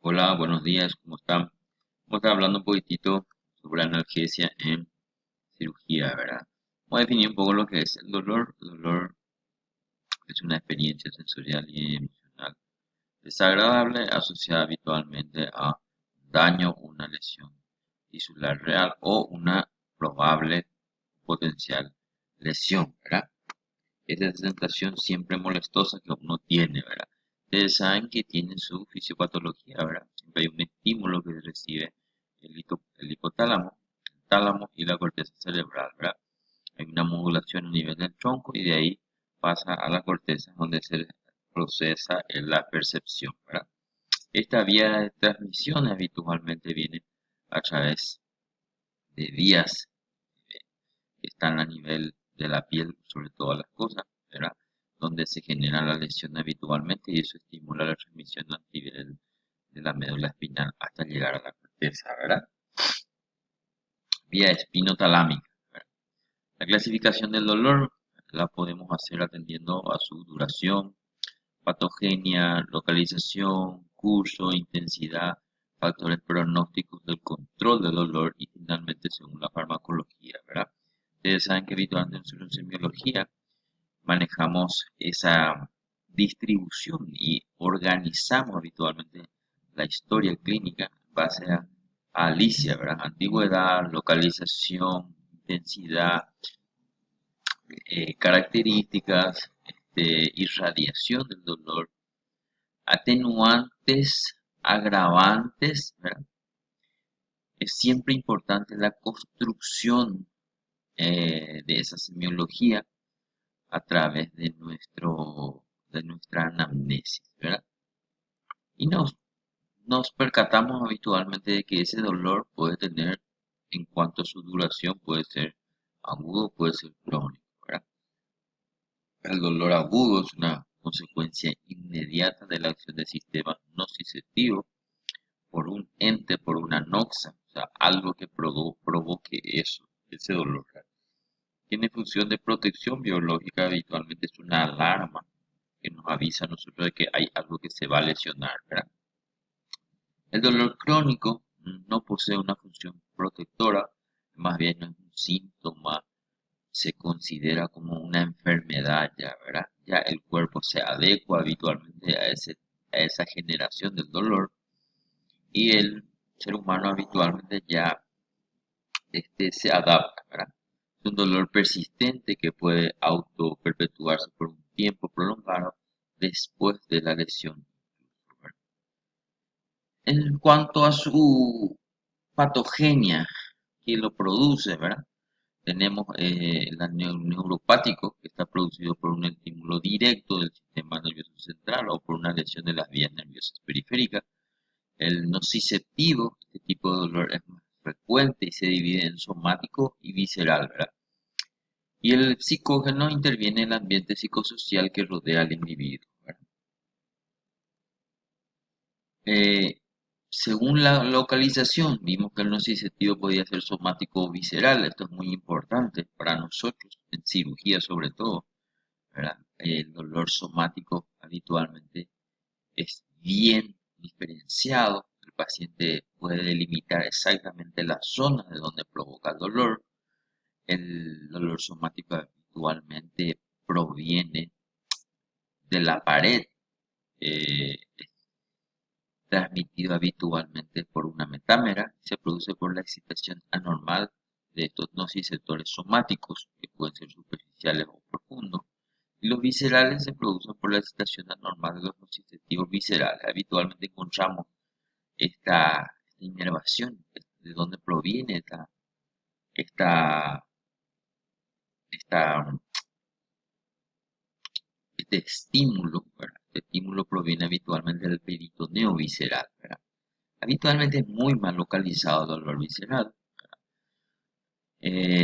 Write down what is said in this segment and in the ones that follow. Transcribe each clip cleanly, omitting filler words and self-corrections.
Hola, buenos días, ¿cómo están? Vamos a estar hablando un poquitito sobre analgesia en cirugía, ¿verdad? Vamos a definir un poco lo que es el dolor. El dolor es una experiencia sensorial y emocional desagradable asociada habitualmente a daño o una lesión tisular real o una probable potencial lesión, ¿verdad? Esa sensación siempre molestosa que uno tiene, ¿verdad? Ustedes saben que tiene su fisiopatología, ¿verdad? Siempre hay un estímulo que recibe el hipotálamo, el tálamo y la corteza cerebral, ¿verdad? Hay una modulación a nivel del tronco y de ahí pasa a la corteza donde se procesa en la percepción, ¿verdad? Esta vía de transmisión habitualmente viene a través de vías que están a nivel de la piel, sobre todas las cosas, ¿verdad? Donde se genera la lesión habitualmente y eso estimula la transmisión a nivel de la médula espinal hasta llegar a la corteza, ¿verdad? Vía espinotalámica, ¿verdad? La clasificación del dolor la podemos hacer atendiendo a su duración, patogenia, localización, curso, intensidad, factores pronósticos del control del dolor y finalmente según la farmacología, ¿verdad? Ustedes saben que habitualmente en su semiología manejamos esa distribución y organizamos habitualmente la historia clínica en base a Alicia, ¿verdad? Antigüedad, localización, intensidad, características, irradiación del dolor, atenuantes, agravantes, ¿verdad? Es siempre importante la construcción de esa semiología a través de nuestra anamnesis, ¿verdad? Y nos percatamos habitualmente de que ese dolor puede tener, en cuanto a su duración, puede ser agudo, puede ser crónico, ¿verdad? El dolor agudo es una consecuencia inmediata de la acción del sistema nociceptivo por un ente, por una noxa, o sea, algo que provoque eso, ese dolor. ¿Verdad? Tiene función de protección biológica, habitualmente es una alarma que nos avisa a nosotros de que hay algo que se va a lesionar, ¿verdad? El dolor crónico no posee una función protectora, más bien es un síntoma, se considera como una enfermedad ya, ¿verdad? Ya el cuerpo se adecua habitualmente a esa generación del dolor y el ser humano habitualmente ya se adapta, ¿verdad? Es un dolor persistente que puede auto perpetuarse por un tiempo prolongado después de la lesión. En cuanto a su patogenia que lo produce, ¿verdad? Tenemos el neuropático, que está producido por un estímulo directo del sistema nervioso central o por una lesión de las vías nerviosas periféricas. El nociceptivo, este tipo de dolor es más frecuente y se divide en somático y visceral, ¿verdad? Y el psicógeno interviene en el ambiente psicosocial que rodea al individuo, ¿verdad? Eh, Según la localización, vimos que el nociceptivo podía ser somático o visceral. Esto es muy importante para nosotros, en cirugía sobre todo, ¿verdad? El dolor somático habitualmente es bien diferenciado. El paciente puede delimitar exactamente la zona de donde provoca el dolor. El dolor somático habitualmente proviene de la pared, es transmitido habitualmente por una metámera y se produce por la excitación anormal de estos nociceptores somáticos, que pueden ser superficiales o profundos. Y los viscerales se producen por la excitación anormal de los nociceptivos viscerales. Habitualmente encontramos esta inervación, de dónde proviene esta, esta, este estímulo, ¿verdad? Este estímulo proviene habitualmente del peritoneo visceral, ¿verdad? Habitualmente es muy mal localizado el dolor visceral.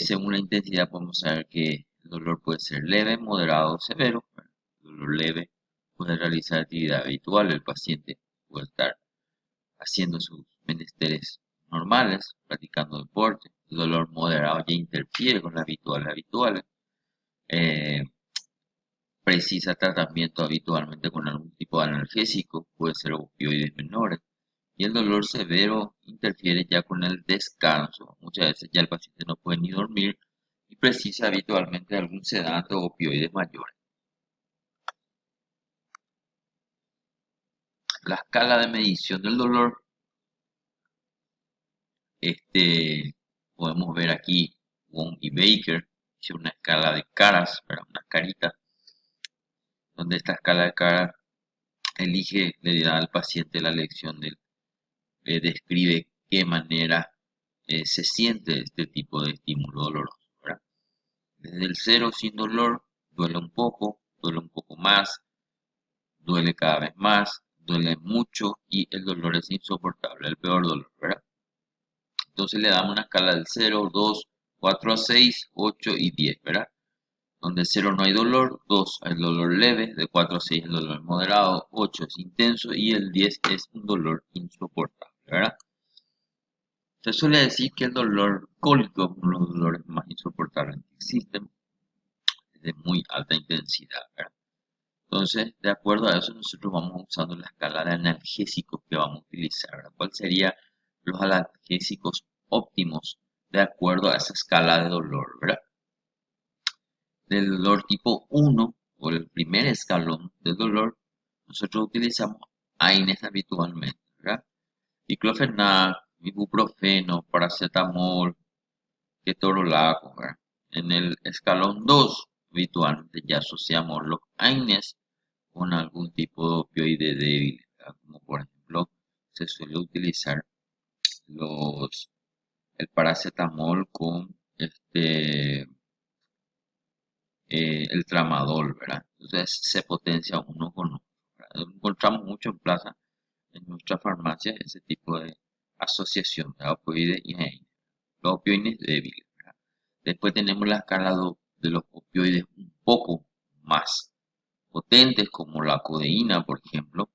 Según la intensidad podemos saber que el dolor puede ser leve, moderado o severo. ¿Verdad? El dolor leve puede realizar actividad habitual, el paciente puede estar haciendo sus menesteres normales, practicando deporte. El dolor moderado ya interfiere con las habituales. Eh, Precisa tratamiento habitualmente con algún tipo de analgésico, puede ser opioides menores. Y el dolor severo interfiere ya con el descanso. Muchas veces ya el paciente no puede ni dormir y precisa habitualmente algún sedante o opioides mayores. La escala de medición del dolor, podemos ver aquí Wong y Baker, hicieron una escala de caras, para una carita, donde esta escala de caras le da al paciente la lección describe qué manera se siente este tipo de estímulo doloroso, ¿verdad? Desde el cero sin dolor, duele un poco más, duele cada vez más, duele mucho y el dolor es insoportable, el peor dolor, ¿verdad? Entonces le damos una escala del 0, 2, 4 a 6, 8 y 10, ¿verdad? Donde 0 no hay dolor, 2 hay dolor leve, de 4 a 6 el dolor moderado, 8 es intenso y el 10 es un dolor insoportable, ¿verdad? Se suele decir que el dolor cólico es uno de los dolores más insoportables que existen, es de muy alta intensidad, ¿verdad? Entonces, de acuerdo a eso, nosotros vamos usando la escala de analgésicos que vamos a utilizar, ¿verdad? ¿Cuál serían los analgésicos óptimos de acuerdo a esa escala de dolor, ¿verdad? Del dolor tipo 1 o el primer escalón del dolor, nosotros utilizamos AINES habitualmente, ¿verdad? Diclofenac, ibuprofeno, paracetamol, ketorolaco, ¿verdad? En el escalón 2, habitualmente ya asociamos los AINES con algún tipo de opioide débil, ¿verdad? Como por ejemplo se suele utilizar los, el paracetamol con el tramadol, ¿verdad? Entonces se potencia uno con otro, ¿verdad? Encontramos mucho en plaza, en nuestra farmacia, ese tipo de asociación de opioides y AINES. Los opioides débiles, ¿verdad? Después tenemos la escala de los opioides un poco más potentes, como la codeína, por ejemplo,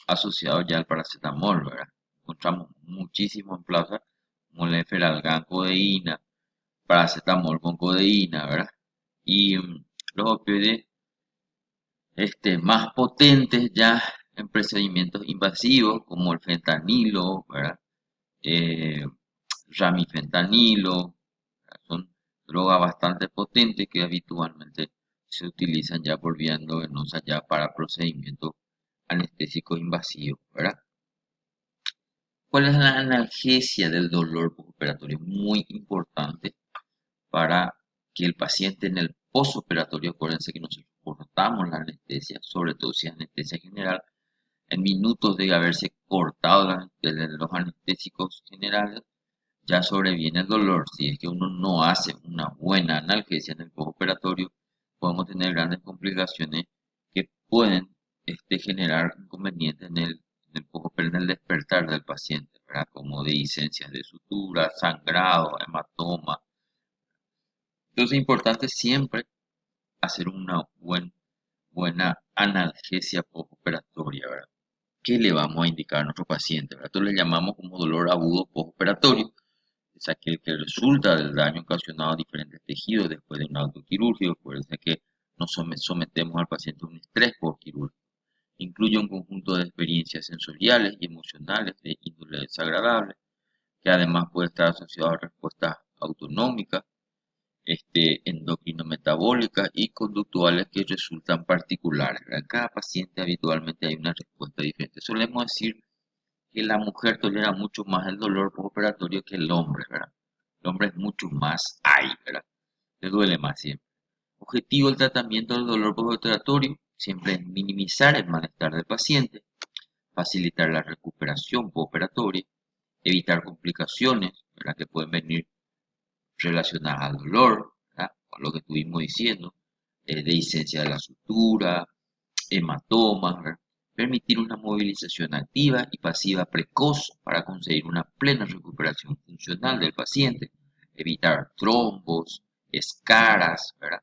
asociado ya al paracetamol, ¿verdad? Encontramos muchísimo en plaza, como la efferalgan codeína, paracetamol con codeína, ¿verdad? Y los opioides más potentes ya en procedimientos invasivos, como el fentanilo, ¿verdad? Eh, Ramifentanilo, ¿verdad? Son drogas bastante potentes que habitualmente se utilizan ya por vía endovenosa ya para procedimientos anestésicos invasivos, ¿verdad? ¿Cuál es la analgesia del dolor postoperatorio? Muy importante para que el paciente en el postoperatorio, acuérdense que nosotros cortamos la anestesia, sobre todo si es anestesia general, en minutos de haberse cortado los anestésicos generales, ya sobreviene el dolor. Si es que uno no hace una buena analgesia en el postoperatorio, podemos tener grandes complicaciones que pueden generar inconvenientes en el despertar del paciente, ¿verdad? Como dehiscencias de sutura, sangrado, hematoma. Entonces es importante siempre hacer una buena analgesia postoperatoria, ¿verdad? ¿Qué le vamos a indicar a nuestro paciente, ¿verdad? Esto le llamamos como dolor agudo postoperatorio. Es aquel que resulta del daño ocasionado a diferentes tejidos después de un acto quirúrgico. Acuérdense que nos sometemos al paciente a un estrés postquirúrgico. Incluye un conjunto de experiencias sensoriales y emocionales de índole desagradable, que además puede estar asociado a respuestas autonómicas, endocrino-metabólicas y conductuales que resultan particulares, ¿verdad? En cada paciente habitualmente hay una respuesta diferente. Solemos decir que la mujer tolera mucho más el dolor postoperatorio que el hombre, ¿verdad? El hombre es mucho más ahí, ¿verdad? Le duele más siempre. Objetivo del tratamiento del dolor postoperatorio siempre es minimizar el malestar del paciente, facilitar la recuperación postoperatoria, evitar complicaciones, ¿verdad? Que pueden venir relacionadas al dolor, ¿verdad? A lo que estuvimos diciendo, dehiscencia de la sutura, hematomas, ¿verdad? Permitir una movilización activa y pasiva precoz para conseguir una plena recuperación funcional del paciente, evitar trombos, escaras, ¿verdad?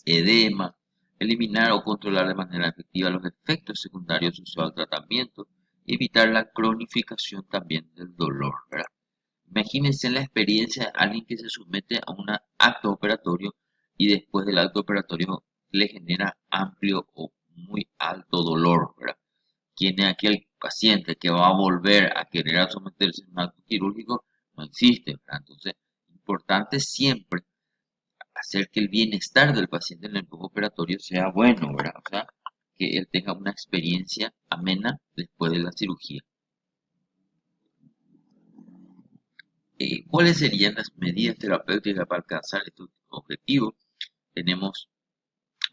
Edema, eliminar o controlar de manera efectiva los efectos secundarios asociados al tratamiento y evitar la cronificación también del dolor, ¿verdad? Imagínense la experiencia de alguien que se somete a un acto operatorio y después del acto operatorio le genera amplio o muy alto dolor, ¿verdad? quién es aquel paciente que va a volver a querer a someterse a un acto quirúrgico, no existe, ¿verdad? Entonces, importante siempre hacer que el bienestar del paciente en el postoperatorio sea bueno, ¿verdad? O sea, que él tenga una experiencia amena después de la cirugía. ¿Cuáles serían las medidas terapéuticas para alcanzar estos objetivos? Tenemos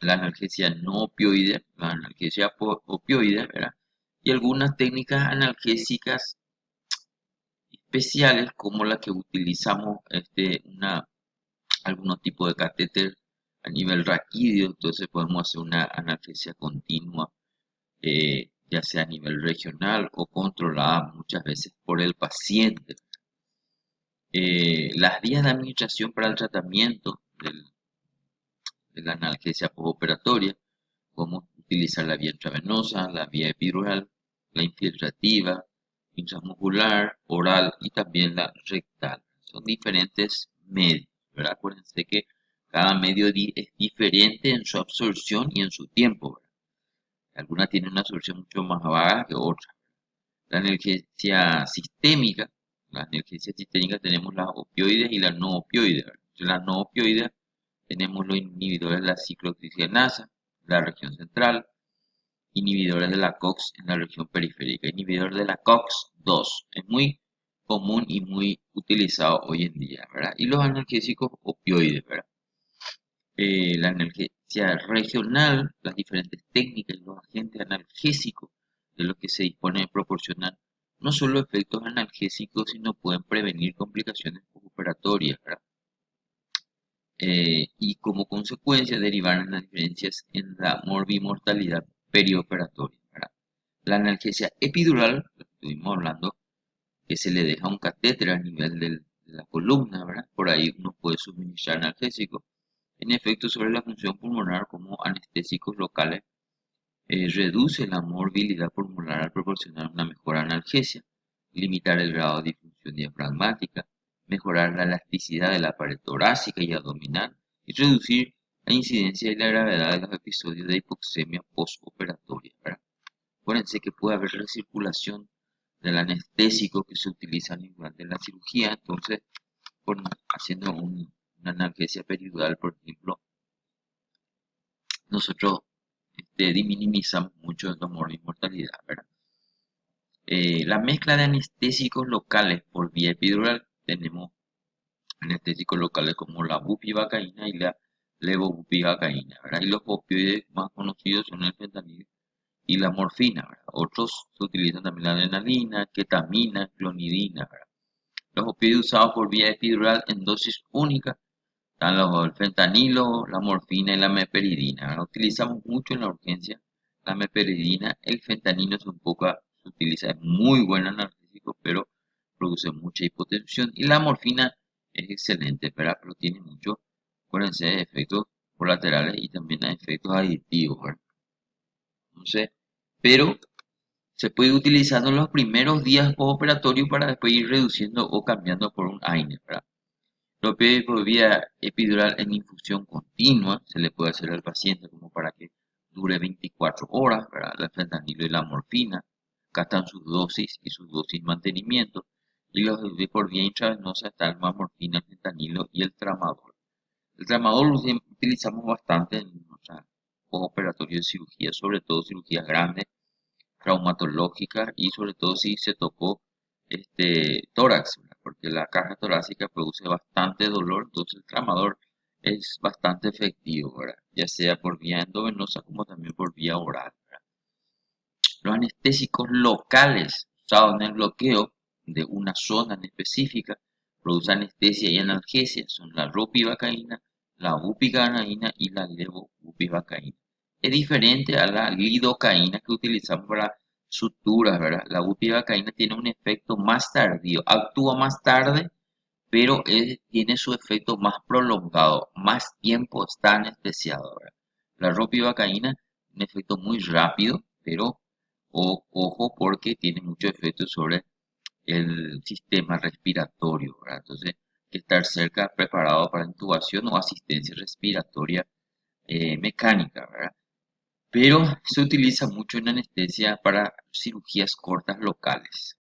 la analgesia no opioide, la analgesia opioide, ¿verdad? Y algunas técnicas analgésicas especiales como la que utilizamos algunos tipos de catéter a nivel raquídeo, entonces podemos hacer una analgesia continua, ya sea a nivel regional o controlada muchas veces por el paciente. Las vías de administración para el tratamiento de la analgesia postoperatoria, podemos utilizar la vía intravenosa, la vía epidural, la infiltrativa, intramuscular, oral y también la rectal. Son diferentes medios, ¿verdad? Acuérdense que cada medio es diferente en su absorción y en su tiempo, ¿verdad? Algunas tienen una absorción mucho más baja que otras. La analgesia sistémica, la analgesia sistémica tenemos las opioides y las no opioides, ¿verdad? Entre las no opioides tenemos los inhibidores de la ciclooxigenasa, la región central, inhibidores de la COX en la región periférica, inhibidor de la COX-2. Es muy común y muy utilizado hoy en día, ¿verdad? Y los analgésicos opioides, ¿verdad? La analgesia regional, las diferentes técnicas y los agentes analgésicos de los que se dispone proporcionan no solo efectos analgésicos, sino pueden prevenir complicaciones postoperatorias, ¿verdad? Y como consecuencia derivar las diferencias en la morbimortalidad perioperatoria, ¿verdad? La analgesia epidural, lo que estuvimos hablando, que se le deja un catéter a nivel de la columna, ¿verdad? Por ahí uno puede suministrar analgésicos. En efecto, sobre la función pulmonar como anestésicos locales, reduce la morbilidad pulmonar al proporcionar una mejor analgesia, limitar el grado de disfunción diafragmática, mejorar la elasticidad de la pared torácica y abdominal y reducir la incidencia y la gravedad de los episodios de hipoxemia postoperatoria, ¿verdad? Acuérdense que puede haber recirculación del anestésico que se utiliza durante la cirugía, entonces haciendo una analgesia peridural, por ejemplo, nosotros minimizamos mucho la mortalidad, ¿verdad? La mezcla de anestésicos locales por vía epidural, tenemos anestésicos locales como la bupivacaína y la levobupivacaína, ¿verdad? Y los opioides más conocidos son el fentanilo y la morfina, ¿verdad? Otros se utilizan también la adrenalina, ketamina, clonidina, ¿verdad? Los opioides usados por vía epidural en dosis única están el fentanilo, la morfina y la meperidina, ¿verdad? Utilizamos mucho en la urgencia la meperidina. El fentanilo se utiliza, es muy buen analgésico, pero produce mucha hipotensión. Y la morfina es excelente, ¿verdad? Pero tiene mucho, acuérdense, de efectos colaterales y también hay efectos aditivos, ¿verdad? Entonces, pero se puede utilizar en los primeros días postoperatorios para después ir reduciendo o cambiando por un AINE, ¿verdad? Lo que por vía epidural en infusión continua se le puede hacer al paciente como para que dure 24 horas, ¿verdad? El fentanilo y la morfina. Acá están sus dosis y sus dosis mantenimiento. Y los de por vía intravenosa están la morfina, el fentanilo y el tramadol. El tramadol lo utilizamos bastante en nuestra operatorio de cirugía, sobre todo cirugías grandes, traumatológicas y sobre todo si se tocó tórax, ¿verdad? Porque la caja torácica produce bastante dolor, entonces el tramador es bastante efectivo, ¿verdad? Ya sea por vía endovenosa como también por vía oral, ¿verdad? Los anestésicos locales usados en el bloqueo de una zona en específica producen anestesia y analgesia, son la ropivacaína, la bupivacaína y la levobupivacaína. Es diferente a la lidocaína que utilizamos para suturas, ¿verdad? La bupivacaína tiene un efecto más tardío, actúa más tarde, pero tiene su efecto más prolongado, más tiempo está anestesiado, ¿verdad? La ropivacaína, un efecto muy rápido, pero ojo porque tiene mucho efecto sobre el sistema respiratorio, ¿verdad? Entonces, hay que estar cerca, preparado para intubación o asistencia respiratoria mecánica, ¿verdad? pero se utiliza mucho en anestesia para cirugías cortas locales.